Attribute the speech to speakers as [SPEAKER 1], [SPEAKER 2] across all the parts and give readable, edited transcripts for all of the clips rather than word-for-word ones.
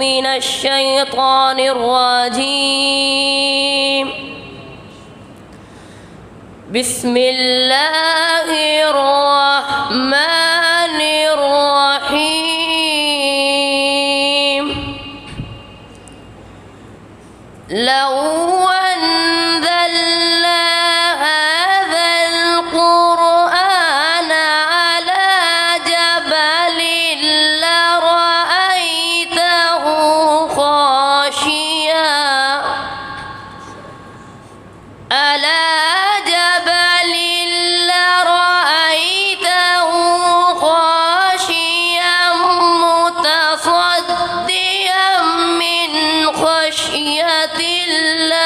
[SPEAKER 1] من الشيطان الرجيم. بسم الله الرحمن الرحيم. لو أنزلنا هذا القرآن على جبل لرأيته خاشعا متصديا من خشية الله.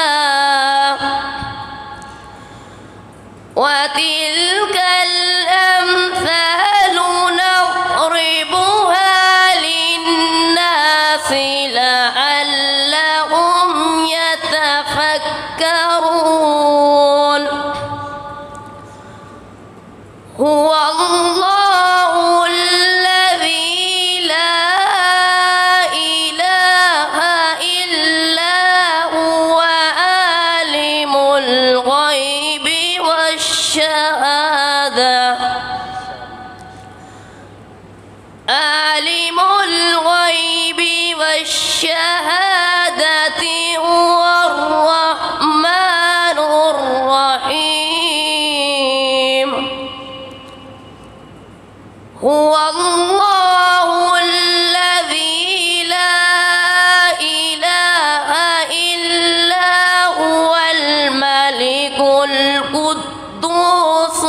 [SPEAKER 1] وتلك الأمثال نضربها للناس لعلهم يتفكرون. هو الله الذي لا إله إلا هو عالم الغيب والشهادة. عالم الغيب والشهادة هو الرحمن الرحيم. هو الله الذي لا إله إلا هو الملك القدوس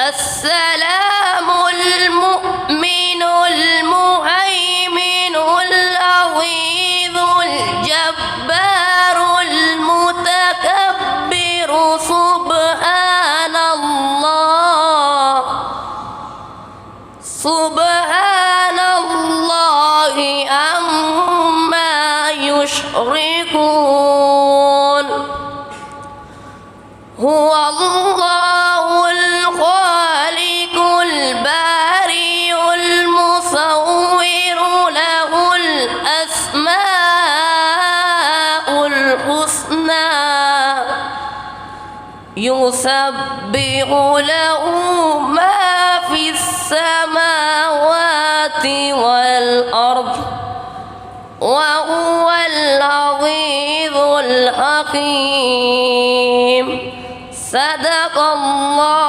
[SPEAKER 1] السلام المؤمن المهيمن العزيز الجبار المتكبر. سبحان الله عما يشركون. هو الله الخالق البارئ المصور له الأسماء الحسنى. يسبح له ما في السماوات والأرض وهو العزيز الحكيم. صدق الله